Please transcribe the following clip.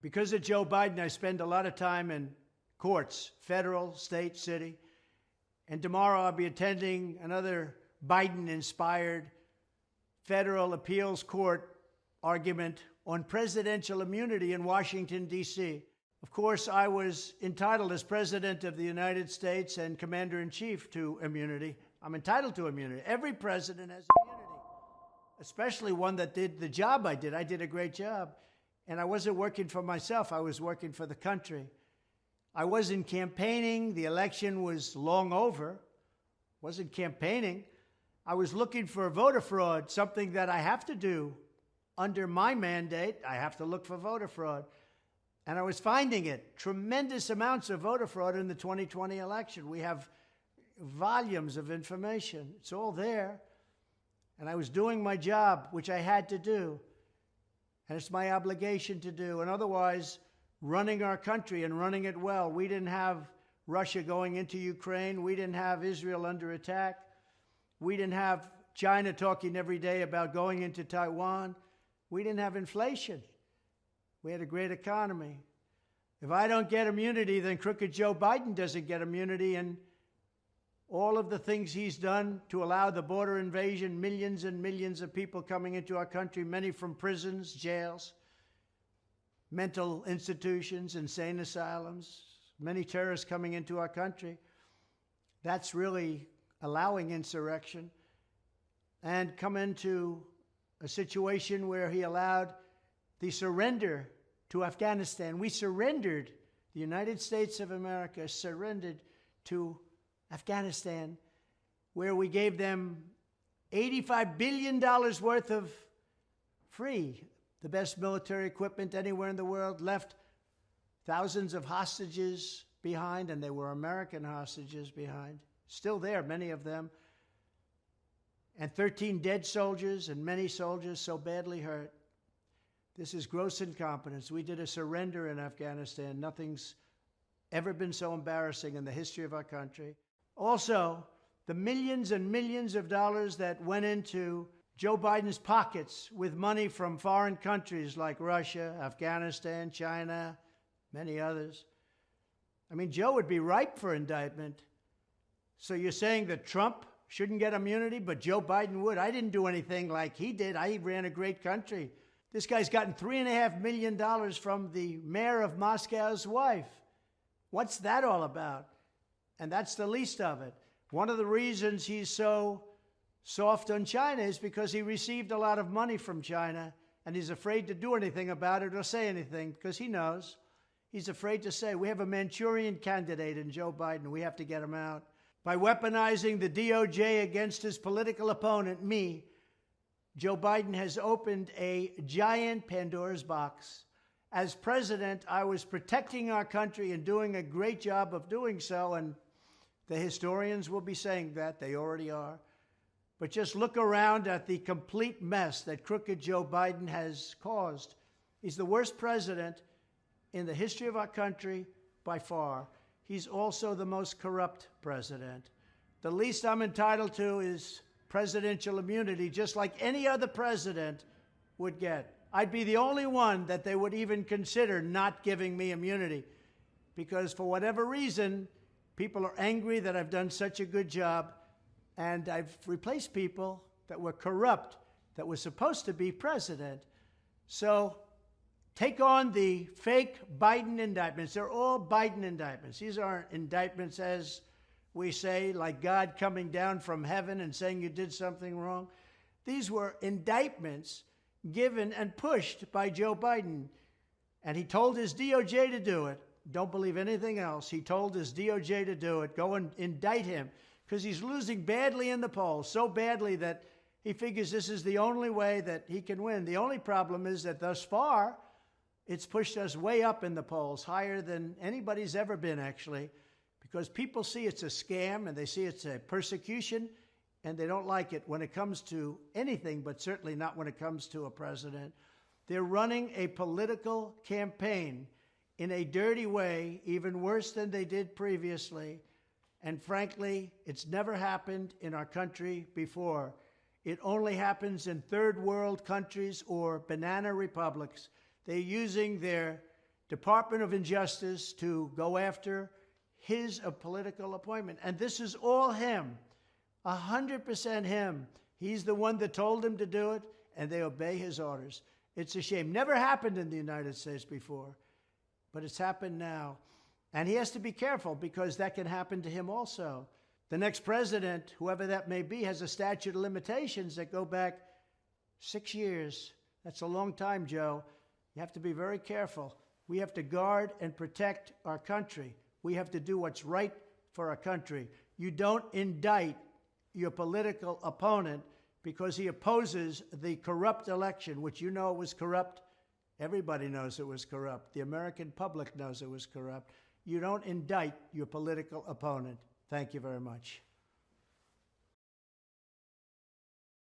Because of Joe Biden, I spend a lot of time in courts, federal, state, city. And tomorrow I'll be attending another Biden-inspired federal appeals court argument on presidential immunity in Washington, D.C. Of course, I was entitled as President of the United States and Commander-in-Chief to immunity. I'm entitled to immunity. Every president has immunity, especially one that did the job I did. I did a great job. And I wasn't working for myself. I was working for the country. I wasn't campaigning. The election was long over. Wasn't campaigning. I was looking for voter fraud, something that I have to do. Under my mandate, I have to look for voter fraud. And I was finding it. Tremendous amounts of voter fraud in the 2020 election. We have volumes of information. It's all there. And I was doing my job, which I had to do. And it's my obligation to do. And otherwise, running our country and running it well. We didn't have Russia going into Ukraine. We didn't have Israel under attack. We didn't have China talking every day about going into Taiwan. We didn't have inflation. We had a great economy. If I don't get immunity, then crooked Joe Biden doesn't get immunity. And all of the things he's done to allow the border invasion, millions and millions of people coming into our country, many from prisons, jails, mental institutions, insane asylums, many terrorists coming into our country. That's really allowing insurrection. And come into a situation where he allowed the surrender to Afghanistan. We surrendered, the United States of America surrendered to Afghanistan, where we gave them $85 billion worth of free, the best military equipment anywhere in the world, left thousands of hostages behind, and they were American hostages behind, still there, many of them, and 13 dead soldiers and many soldiers so badly hurt. This is gross incompetence. We did a surrender in Afghanistan. Nothing's ever been so embarrassing in the history of our country. Also, the millions and millions of dollars that went into Joe Biden's pockets with money from foreign countries like Russia, Afghanistan, China, many others. I mean, Joe would be ripe for indictment. So you're saying that Trump shouldn't get immunity, but Joe Biden would? I didn't do anything like he did. I ran a great country. This guy's gotten $3.5 million from the mayor of Moscow's wife. What's that all about? And that's the least of it. One of the reasons he's so soft on China is because he received a lot of money from China, and he's afraid to do anything about it or say anything because he knows. He's afraid to say, we have a Manchurian candidate in Joe Biden. We have to get him out. By weaponizing the DOJ against his political opponent, me, Joe Biden has opened a giant Pandora's box. As president, I was protecting our country and doing a great job of doing so, and the historians will be saying that. They already are. But just look around at the complete mess that crooked Joe Biden has caused. He's the worst president in the history of our country by far. He's also the most corrupt president. The least I'm entitled to is presidential immunity, just like any other president would get. I'd be the only one that they would even consider not giving me immunity because for whatever reason, people are angry that I've done such a good job, and I've replaced people that were corrupt, that were supposed to be president. So take on the fake Biden indictments. They're all Biden indictments. These aren't indictments, as we say, like God coming down from heaven and saying you did something wrong. These were indictments given and pushed by Joe Biden. And he told his DOJ to do it. Don't believe anything else. He told his DOJ to do it. Go and indict him because he's losing badly in the polls, so badly that he figures this is the only way that he can win. The only problem is that thus far, it's pushed us way up in the polls, higher than anybody's ever been, actually, because people see it's a scam and they see it's a persecution, and they don't like it when it comes to anything, but certainly not when it comes to a president. They're running a political campaign in a dirty way, even worse than they did previously. And frankly, it's never happened in our country before. It only happens in third world countries or banana republics. They're using their Department of Injustice to go after his political appointment. And this is all him, 100% him. He's the one that told them to do it, and they obey his orders. It's a shame. Never happened in the United States before, but it's happened now. And he has to be careful because that can happen to him also. The next president, whoever that may be, has a statute of limitations that go back 6 years. That's a long time, Joe. You have to be very careful. We have to guard and protect our country. We have to do what's right for our country. You don't indict your political opponent because he opposes the corrupt election, which you know was corrupt. Everybody knows it was corrupt. The American public knows it was corrupt. You don't indict your political opponent. Thank you very much.